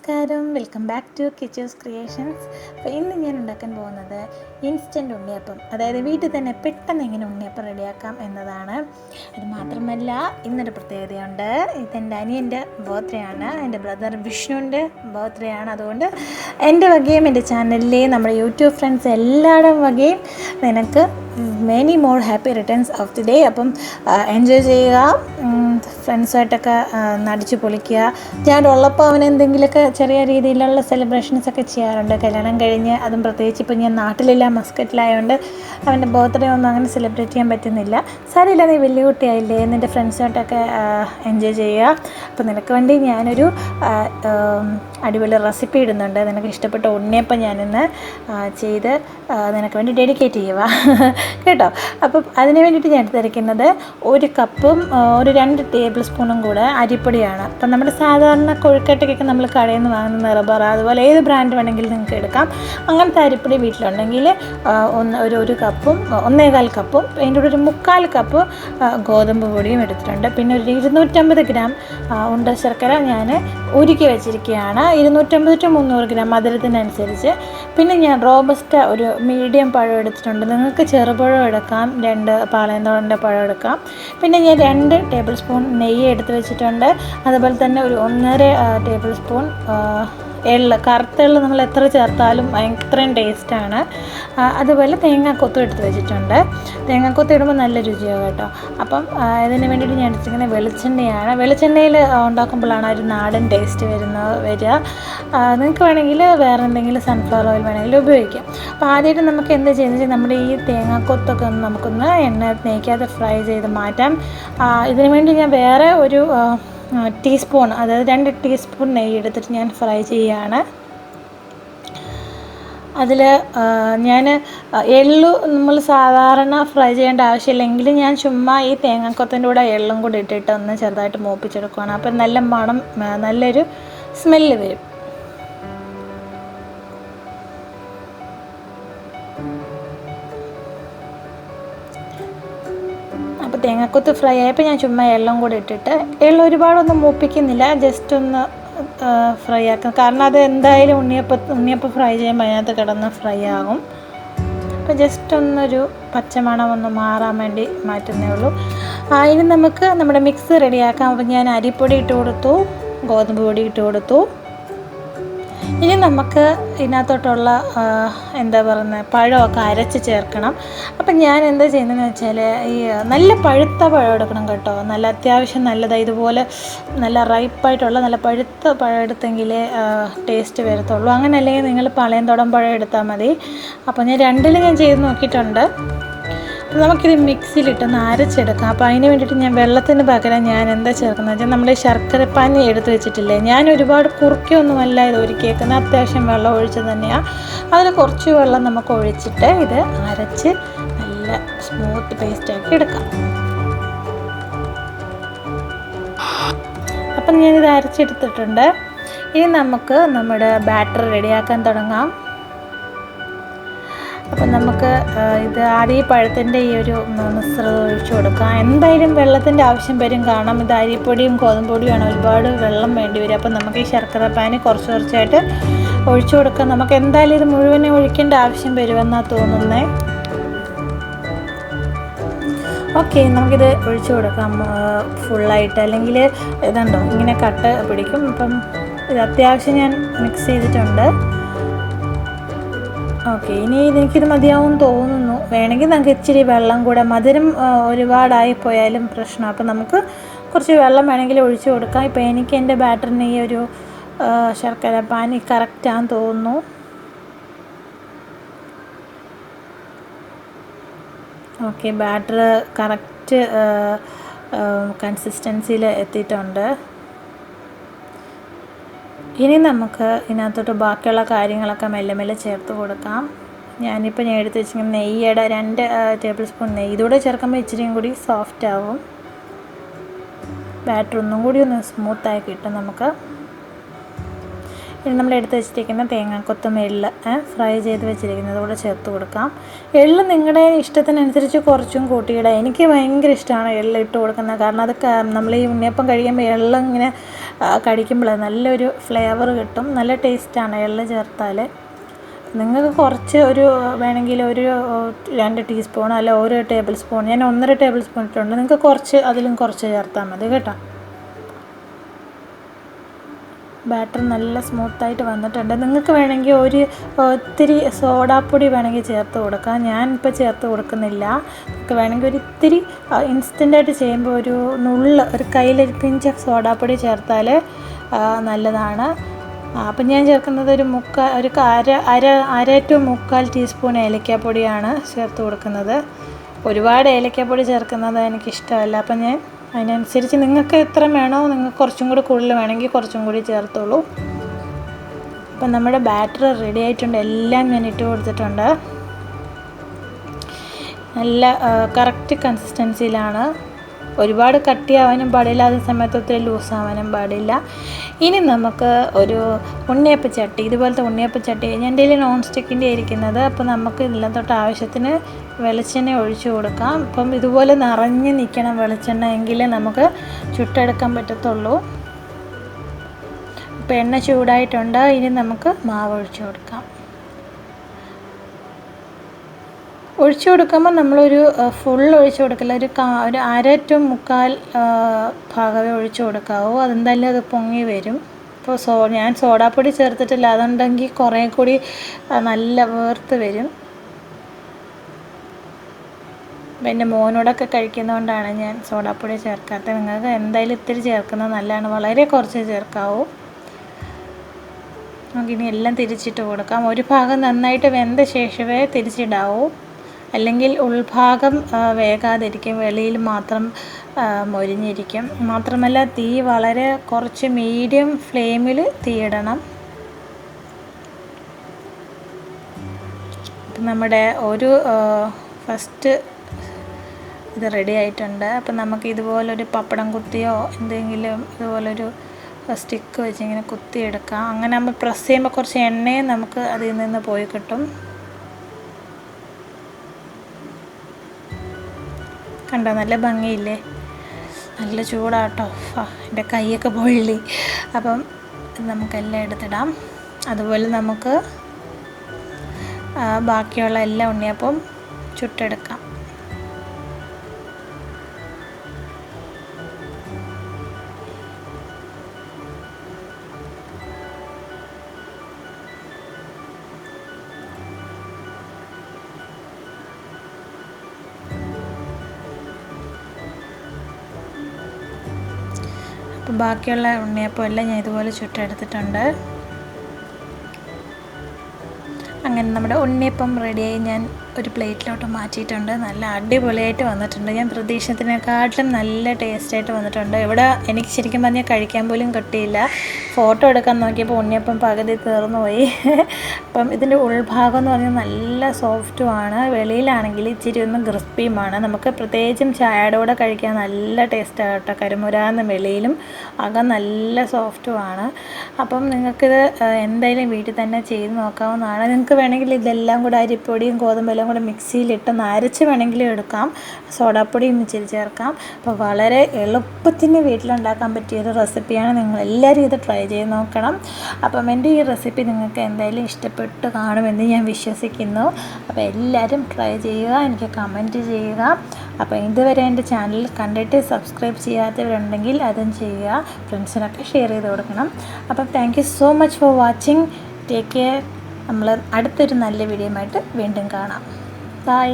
നമസ്കാരം, welcome back to Kichu's creations. അപ്പോൾ ഇന്ന് ഞാൻ ഉണ്ടാക്കാൻ പോകുന്നത് ഇൻസ്റ്റൻറ്റ് ഉണ്ണിയപ്പം, അതായത് വീട്ടിൽ തന്നെ പെട്ടെന്ന് എങ്ങനെ ഉണ്ണിയപ്പം റെഡിയാക്കാം എന്നതാണ്. അത് മാത്രമല്ല, ഇന്നൊരു പ്രത്യേകതയുണ്ട്. ഇതെൻ്റെ അനിയൻ്റെ ബർത്ത്ഡേ ആണ്, എൻ്റെ ബ്രദർ വിഷ്ണുവിൻ്റെ ബർത്ത്ഡേ ആണ്. അതുകൊണ്ട് എൻ്റെ വകയും എൻ്റെ ചാനലിലെ നമ്മുടെ യൂട്യൂബ് ഫ്രണ്ട്സ് എല്ലാവരുടെയും വകയും നിനക്ക് many more happy returns of the day. അപ്പം എൻജോയ് ചെയ്യുക, ഫ്രണ്ട്സായിട്ടൊക്കെ നടിച്ചു പൊളിക്കുക. ഞാൻ ഉള്ളപ്പോൾ അവൻ എന്തെങ്കിലുമൊക്കെ ചെറിയ രീതിയിലുള്ള സെലിബ്രേഷൻസൊക്കെ ചെയ്യാറുണ്ട്. കല്യാണം കഴിഞ്ഞ്, അതും പ്രത്യേകിച്ച് ഇപ്പോൾ ഞാൻ നാട്ടിലില്ല, മസ്കറ്റിലായതുകൊണ്ട് അവൻ്റെ ബർത്ത്ഡേ ഒന്നും അങ്ങനെ സെലിബ്രേറ്റ് ചെയ്യാൻ പറ്റുന്നില്ല. സാരമില്ല, നീ വലിയ കുട്ടിയായില്ലേ, നിൻ്റെ ഫ്രണ്ട്സായിട്ടൊക്കെ എൻജോയ് ചെയ്യുക. അപ്പോൾ നിനക്ക് വേണ്ടി ഞാനൊരു അടിപൊളി റെസിപ്പി ഇടുന്നുണ്ട്. നിനക്ക് ഇഷ്ടപ്പെട്ട ഉണ്ണിയപ്പം ഞാനിന്ന് ചെയ്ത് നിനക്ക് വേണ്ടി ഡെഡിക്കേറ്റ് ചെയ്യുക കേട്ടോ. അപ്പം അതിന് വേണ്ടിയിട്ട് ഞാൻ എടുത്തിരിക്കുന്നത് ഒരു കപ്പും ഒരു 2 ടേബിൾ സ്പൂണും കൂടെ അരിപ്പൊടിയാണ്. അപ്പം നമ്മുടെ സാധാരണ കൊഴുക്കട്ടയ്ക്കൊക്കെ നമ്മൾ കടയിൽ നിന്ന് വാങ്ങുന്ന നിറബറ, അതുപോലെ ഏത് ബ്രാൻഡ് വേണമെങ്കിലും നിങ്ങൾക്ക് എടുക്കാം. അങ്ങനത്തെ അരിപ്പൊടി വീട്ടിലുണ്ടെങ്കിൽ ഒരു കപ്പും 1.25 കപ്പും അതിൻ്റെ കൂടെ ഒരു 3/4 കപ്പ് ഗോതമ്പ് പൊടിയും എടുത്തിട്ടുണ്ട്. പിന്നെ ഒരു 250 ഗ്രാം ഉണ്ട ശർക്കര ഞാൻ ഉരുക്കി വെച്ചിരിക്കുകയാണ്. 250 to 300 ഗ്രാം മധുരത്തിനനുസരിച്ച്. പിന്നെ ഞാൻ റോബസ്റ്റ ഒരു മീഡിയം പഴം എടുത്തിട്ടുണ്ട്. നിങ്ങൾക്ക് ചെറുപഴം എടുക്കാം, 2 പാളയന്തോടൻ്റെ പഴം എടുക്കാം. പിന്നെ ഞാൻ 2 ടേബിൾ സ്പൂൺ നെയ്യ് എടുത്ത് വെച്ചിട്ടുണ്ട്. അതുപോലെ തന്നെ ഒരു 1.5 ടേബിൾ സ്പൂൺ എള്ള്, കറുത്ത എള്ള് നമ്മൾ എത്ര ചേർത്താലും അത്രയും ടേസ്റ്റാണ്. അതുപോലെ തേങ്ങാക്കൊത്തും എടുത്ത് വെച്ചിട്ടുണ്ട്. തേങ്ങാക്കൊത്ത് ഇടുമ്പോൾ നല്ല രുചിയാണ് കേട്ടോ. അപ്പം ഇതിന് വേണ്ടിയിട്ട് ഞാൻ എടുത്തിരിക്കുന്നത് വെളിച്ചെണ്ണയാണ്. വെളിച്ചെണ്ണയിൽ ഉണ്ടാക്കുമ്പോഴാണ് ഒരു നാടൻ ടേസ്റ്റ് വരിക. നിങ്ങൾക്ക് വേണമെങ്കിൽ വേറെ എന്തെങ്കിലും സൺഫ്ലവർ ഓയിൽ വേണമെങ്കിൽ ഉപയോഗിക്കാം. അപ്പോൾ ആദ്യമായിട്ട് നമുക്ക് എന്ത് ചെയ്യുന്നത് വെച്ചാൽ നമ്മുടെ ഈ തേങ്ങാക്കൊത്തൊക്കെ ഒന്ന് നമുക്കൊന്ന് എണ്ണ തേക്കാതെ ഫ്രൈ ചെയ്ത് മാറ്റാം. ഇതിനു വേണ്ടി ഞാൻ വേറെ ഒരു ടീസ്പൂൺ, അതായത് 2 ടീസ്പൂൺ നെയ്യ് എടുത്തിട്ട് ഞാൻ ഫ്രൈ ചെയ്യുകയാണ്. അതിൽ ഞാൻ എള്ളു നമ്മൾ സാധാരണ ഫ്രൈ ചെയ്യേണ്ട ആവശ്യമില്ലെങ്കിൽ ഞാൻ ചുമ്മാ ഈ തേങ്ങാക്കൊത്തിൻ്റെ കൂടെ എള്ളും കൂടി ഇട്ടിട്ട് ഒന്ന് ചെറുതായിട്ട് മൂപ്പിച്ചെടുക്കുകയാണ്. അപ്പം നല്ല മണം, നല്ലൊരു സ്മെല്ല് വരും. അപ്പോൾ തേങ്ങാക്കൊത്ത് ഫ്രൈ ആയപ്പോൾ ഞാൻ ചുമ്മാ എള്ളും കൂടി ഇട്ടിട്ട്, എള്ളും ഒരുപാടൊന്നും മൂപ്പിക്കുന്നില്ല, ജസ്റ്റ് ഒന്ന് ഫ്രൈ ആക്കും. കാരണം അത് എന്തായാലും ഉണ്ണിയപ്പം ഫ്രൈ ചെയ്യുമ്പോൾ അതിനകത്ത് കിടന്ന് ഫ്രൈ ആകും. അപ്പോൾ ജസ്റ്റ് ഒന്നൊരു പച്ചമണം ഒന്ന് മാറാൻ വേണ്ടി മാറ്റുന്നേ ഉള്ളൂ. ഇനി നമുക്ക് നമ്മുടെ മിക്സ് റെഡിയാക്കാം. അപ്പോൾ ഞാൻ അരിപ്പൊടി ഇട്ട് കൊടുത്തു, ഗോതമ്പ് പൊടി ഇട്ട് കൊടുത്തു. ഇനി നമുക്ക് ഇതിനകത്തോട്ടുള്ള എന്താ പറയുന്നത്, പഴമൊക്കെ അരച്ച് ചേർക്കണം. അപ്പം ഞാൻ എന്താ ചെയ്യുന്നതെന്ന് വെച്ചാൽ, ഈ നല്ല പഴുത്ത പഴം എടുക്കണം കേട്ടോ. നല്ല അത്യാവശ്യം നല്ലതാണ്, ഇതുപോലെ നല്ല റൈപ്പായിട്ടുള്ള നല്ല പഴുത്ത പഴം എടുത്തെങ്കിലേ ടേസ്റ്റ് വരത്തുള്ളൂ. അങ്ങനെ അല്ലെങ്കിൽ നിങ്ങൾ പാളയംതോടൻ പഴം എടുത്താൽ മതി. അപ്പോൾ ഞാൻ 2 ഞാൻ ചെയ്ത് നോക്കിയിട്ടുണ്ട്. നമുക്കിത് മിക്സിയിലിട്ടൊന്ന് അരച്ചെടുക്കാം. അപ്പോൾ അതിന് വേണ്ടിയിട്ട് ഞാൻ വെള്ളത്തിന് പകരം ഞാൻ എന്താ ചേർക്കുന്നത് വെച്ചാൽ, നമ്മുടെ ശർക്കരപ്പാനി എടുത്ത് വെച്ചിട്ടില്ലേ, ഞാൻ ഒരുപാട് കുറുക്കിയൊന്നുമല്ല ഇത് ഒരുക്കിയേക്കുന്നത്, അത്യാവശ്യം വെള്ളം ഒഴിച്ച് തന്നെയാണ്. അതിൽ കുറച്ച് വെള്ളം നമുക്ക് ഒഴിച്ചിട്ട് ഇത് അരച്ച് നല്ല സ്മൂത്ത് പേസ്റ്റാക്കി എടുക്കാം. അപ്പം ഞാനിത് അരച്ചെടുത്തിട്ടുണ്ട്. ഇനി നമുക്ക് നമ്മുടെ ബാറ്റർ റെഡിയാക്കാൻ തുടങ്ങാം. അപ്പം നമുക്ക് ഇത് ആദ്യം പഴത്തിൻ്റെ ഈ ഒരു മിശ്രിതം ഒഴിച്ചു കൊടുക്കാം. എന്തായാലും വെള്ളത്തിൻ്റെ ആവശ്യം വരും, കാരണം ഇത് അരിപ്പൊടിയും ഗോതമ്പ് പൊടിയുമാണ്, ഒരുപാട് വെള്ളം വേണ്ടി വരും. അപ്പം നമുക്ക് ഈ ശർക്കര പാനി കുറച്ച് കുറച്ചായിട്ട് ഒഴിച്ചു കൊടുക്കാം. നമുക്ക് എന്തായാലും ഇത് മുഴുവനും ഒഴിക്കേണ്ട ആവശ്യം വരുമെന്നാണ് തോന്നുന്നത്. ഓക്കെ, നമുക്കിത് ഒഴിച്ചു കൊടുക്കാം ഫുള്ളായിട്ട്, അല്ലെങ്കിൽ ഇതുണ്ടോ ഇങ്ങനെ കട്ട് പിടിക്കും. അപ്പം ഇത് അത്യാവശ്യം ഞാൻ മിക്സ് ചെയ്തിട്ടുണ്ട്. ഓക്കെ, ഇനി എനിക്കിത് മതിയാവും തോന്നുന്നു. വേണമെങ്കിൽ നമുക്ക് ഇച്ചിരി വെള്ളം കൂടെ, മധുരം ഒരുപാടായിപ്പോയാലും പ്രശ്നം. അപ്പം നമുക്ക് കുറച്ച് വെള്ളം വേണമെങ്കിൽ ഒഴിച്ചു കൊടുക്കാം. ഇപ്പോൾ എനിക്ക് എൻ്റെ ബാറ്ററിന് ഈ ഒരു ശർക്കര പാനി കറക്റ്റാന്ന് തോന്നുന്നു. ഓക്കെ, ബാറ്റർ കറക്റ്റ് കൺസിസ്റ്റൻസിയിൽ എത്തിയിട്ടുണ്ട്. ഇനി നമുക്ക് ഇതിനകത്തോട്ട് ബാക്കിയുള്ള കാര്യങ്ങളൊക്കെ മെല്ലെ മെല്ലെ ചേർത്ത് കൊടുക്കാം. ഞാൻ എടുത്ത് വെച്ചിരിക്കുന്ന നെയ്യുടെ 2 ടേബിൾ സ്പൂൺ നെയ്യ് ഇതൂടെ ചേർക്കുമ്പോൾ ഇച്ചിരിയും കൂടി സോഫ്റ്റ് ആവും, ബാറ്റർ ഒന്നും കൂടി ഒന്ന് സ്മൂത്തായി കിട്ടും നമുക്ക്. ഇനി നമ്മൾ എടുത്ത് വെച്ചിരിക്കുന്ന തേങ്ങാക്കൊത്തും എള്ള് ഫ്രൈ ചെയ്ത് വെച്ചിരിക്കുന്നത് കൂടെ ചേർത്ത് കൊടുക്കാം. എള്ള് നിങ്ങളുടെ ഇഷ്ടത്തിനനുസരിച്ച് കുറച്ചും കൂട്ടിയിടാം. എനിക്ക് ഭയങ്കര ഇഷ്ടമാണ് എള്ള് ഇട്ട് കൊടുക്കുന്നത്. കാരണം അത് നമ്മൾ ഈ ഉണ്ണിയപ്പം കഴിക്കുമ്പോൾ എള്ള് ഇങ്ങനെ കടിക്കുമ്പോൾ നല്ലൊരു ഫ്ലേവർ കിട്ടും. നല്ല ടേസ്റ്റാണ് എള്ള് ചേർത്താൽ. നിങ്ങൾക്ക് കുറച്ച് വേണമെങ്കിൽ 2 ടീസ്പൂൺ അല്ല 1 ടേബിൾ സ്പൂൺ, ഞാൻ 1.5 ടേബിൾ സ്പൂൺ ഇട്ടുണ്ട്. നിങ്ങൾക്ക് കുറച്ച് അതിലും കുറച്ച് ചേർത്താൽ മതി കേട്ടോ. ബാറ്റർ നല്ല സ്മൂത്തായിട്ട് വന്നിട്ടുണ്ട്. നിങ്ങൾക്ക് വേണമെങ്കിൽ ഒത്തിരി സോഡാപ്പൊടി വേണമെങ്കിൽ ചേർത്ത് കൊടുക്കാം. ഞാനിപ്പോൾ ചേർത്ത് കൊടുക്കുന്നില്ല. നിങ്ങൾക്ക് വേണമെങ്കിൽ ഒരിത്തിരി ഇൻസ്റ്റൻ്റായിട്ട് ചെയ്യുമ്പോൾ ഒരു കയ്യിലൊരു പിഞ്ച് സോഡാപ്പൊടി ചേർത്താൽ നല്ലതാണ്. അപ്പം ഞാൻ ചേർക്കുന്നത് അര ടു 3/4 ടീസ്പൂൺ ഏലക്കാപ്പൊടിയാണ് ചേർത്ത് കൊടുക്കുന്നത്. ഒരുപാട് ഏലക്കാപ്പൊടി ചേർക്കുന്നത് എനിക്കിഷ്ടമല്ല. അപ്പം ഞാൻ അതിനനുസരിച്ച് നിങ്ങൾക്ക് എത്ര വേണോ, നിങ്ങൾക്ക് കുറച്ചും കൂടി കൂടുതൽ വേണമെങ്കിൽ കുറച്ചും കൂടി ചേർത്തോളൂ. അപ്പം നമ്മുടെ ബാറ്റർ റെഡി ആയിട്ടുണ്ട്. എല്ലാം ഞാൻ ഇട്ട് കൊടുത്തിട്ടുണ്ട്. നല്ല കറക്റ്റ് കൺസിസ്റ്റൻസിയിലാണ്. ഒരുപാട് കട്ടിയാവാനും പാടില്ല, അതേ സമയത്ത് ഒത്തിരി ലൂസാവാനും പാടില്ല. ഇനി നമുക്ക് ഒരു ഉണ്ണിയപ്പച്ചട്ടി, ഇതുപോലത്തെ ഉണ്ണിയപ്പച്ചട്ടി, എൻ്റെ കയ്യിൽ നോൺ സ്റ്റിക്കിൻ്റെ ഇരിക്കുന്നത്. അപ്പോൾ നമുക്ക് ഇതിലും തൊട്ട് ആവശ്യത്തിന് വെളിച്ചെണ്ണ ഒഴിച്ചു കൊടുക്കാം. അപ്പം ഇതുപോലെ നിറഞ്ഞ് നിൽക്കണം വെളിച്ചെണ്ണ, എങ്കിലേ നമുക്ക് ചുട്ടെടുക്കാൻ പറ്റത്തുള്ളൂ. അപ്പോൾ എണ്ണ ചൂടായിട്ടുണ്ട്. ഇനി നമുക്ക് മാവ് ഒഴിച്ചു കൊടുക്കാം. ഒഴിച്ചു കൊടുക്കുമ്പോൾ നമ്മളൊരു ഫുൾ ഒഴിച്ചു കൊടുക്കില്ല, ഒരു 1/2 to 3/4 ഭാഗമേ ഒഴിച്ചു കൊടുക്കാവൂ. അതെന്തായാലും അത് പൊങ്ങി വരും. ഇപ്പോൾ ഞാൻ സോഡാപ്പൊടി ചേർത്തിട്ടില്ല, അതുണ്ടെങ്കിൽ കുറേ കൂടി നല്ല വേർത്ത് വരും. എൻ്റെ മോനോടൊക്കെ കഴിക്കുന്നതുകൊണ്ടാണ് ഞാൻ സോഡാപ്പൊടി ചേർക്കാത്തത്. നിങ്ങൾക്ക് എന്തായാലും ഇത്തിരി ചേർക്കുന്നത് നല്ലതാണ്, വളരെ കുറച്ച് ചേർക്കാവൂ. നമുക്കിനി എല്ലാം തിരിച്ചിട്ട് കൊടുക്കാം. ഒരു ഭാഗം നന്നായിട്ട് വെന്ത ശേഷമേ തിരിച്ചിടാവൂ, അല്ലെങ്കിൽ ഉൾഭാഗം വേകാതിരിക്കും, വെളിയിൽ മാത്രം മൊരിഞ്ഞിരിക്കും. മാത്രമല്ല തീ വളരെ കുറച്ച് മീഡിയം ഫ്ലെയിമിൽ തീയിടണം. നമ്മുടെ ഫസ്റ്റ് ഇത് റെഡി ആയിട്ടുണ്ട്. അപ്പം നമുക്ക് ഇതുപോലൊരു പപ്പടം കുത്തിയോ എന്തെങ്കിലും ഇതുപോലൊരു സ്റ്റിക്ക് വെച്ച് ഇങ്ങനെ കുത്തിയെടുക്കാം. അങ്ങനെ നമ്മൾ പ്രസ് ചെയ്യുമ്പോൾ കുറച്ച് എണ്ണയും നമുക്ക് അതിൽ നിന്ന് പോയി കിട്ടും. കണ്ടോ, നല്ല ഭംഗിയില്ലേ? നല്ല ചൂടാട്ടോ, എൻ്റെ കൈയൊക്കെ പൊള്ളി. അപ്പം നമുക്കെല്ലാം എടുത്തിടാം. അതുപോലെ നമുക്ക് ബാക്കിയുള്ള എല്ലാ ഉണ്ണിയപ്പം ചുട്ടെടുക്കാം. അപ്പം ബാക്കിയുള്ള ഉണ്ണിയപ്പം എല്ലാം ഞാൻ ഇതുപോലെ ചുട്ടെടുത്തിട്ടുണ്ട്. അങ്ങനെ നമ്മുടെ ഉണ്ണിയപ്പം റെഡിയായി ഞാൻ ഒരു പ്ലേറ്റിലോട്ട് മാറ്റിയിട്ടുണ്ട്. നല്ല അടിപൊളിയായിട്ട് വന്നിട്ടുണ്ട്. ഞാൻ പ്രതീക്ഷിച്ചതിനെക്കാട്ടിലും നല്ല ടേസ്റ്റായിട്ട് വന്നിട്ടുണ്ട്. ഇവിടെ എനിക്ക് ശരിക്കും പറഞ്ഞാൽ കഴിക്കാൻ പോലും കിട്ടിയില്ല. ഫോട്ടോ എടുക്കാൻ നോക്കിയപ്പോൾ ഉണ്ണിയപ്പം പകുതി തീർന്നു പോയി. അപ്പം ഇതിൻ്റെ ഉൾഭാഗം എന്ന് പറഞ്ഞാൽ നല്ല സോഫ്റ്റുമാണ്, വെളിയിലാണെങ്കിൽ ഇച്ചിരി ഒന്ന് ക്രിസ്പിയുമാണ്. നമുക്ക് പ്രത്യേകിച്ചും ചായയുടെ കൂടെ കഴിക്കാൻ നല്ല ടേസ്റ്റാണ് കേട്ടോ. കരിമുരാന്ന് വെളിയിലും അകം നല്ല സോഫ്റ്റുമാണ്. അപ്പം നിങ്ങൾക്കിത് എന്തായാലും വീട്ടിൽ തന്നെ ചെയ്ത് നോക്കാവുന്നതാണ്. നിങ്ങൾക്ക് വേണമെങ്കിൽ ഇതെല്ലാം കൂടെ അരിപ്പൊടിയും ഗോതമ്പെല്ലാം കൂടെ മിക്സിയിലിട്ട് അരച്ച് വേണമെങ്കിലും എടുക്കാം. സോഡാപ്പൊടിയും ഇച്ചിരി ചേർക്കാം. അപ്പോൾ വളരെ എളുപ്പത്തിന് വീട്ടിലുണ്ടാക്കാൻ പറ്റിയൊരു റെസിപ്പിയാണ്. നിങ്ങളെല്ലാവരും ഇത് ട്രൈ ചെയ്ത് നോക്കണം. അപ്പം എൻ്റെ ഈ റെസിപ്പി നിങ്ങൾക്ക് എന്തായാലും ഇഷ്ടപ്പെട്ട് കാണുമെന്ന് ഞാൻ വിശ്വസിക്കുന്നു. അപ്പോൾ എല്ലാവരും ട്രൈ ചെയ്യുക, എനിക്ക് കമൻറ്റ് ചെയ്യുക. അപ്പോൾ ഇതുവരെ എൻ്റെ ചാനൽ കണ്ടിട്ട് സബ്സ്ക്രൈബ് ചെയ്യാത്തവരുണ്ടെങ്കിൽ അതും ചെയ്യുക. ഫ്രണ്ട്സിനൊക്കെ ഷെയർ ചെയ്ത് കൊടുക്കണം. അപ്പം thank you so much for watching. Take care. നമ്മൾ അടുത്തൊരു നല്ല വീഡിയോയുമായിട്ട് വീണ്ടും കാണാം. ബൈ.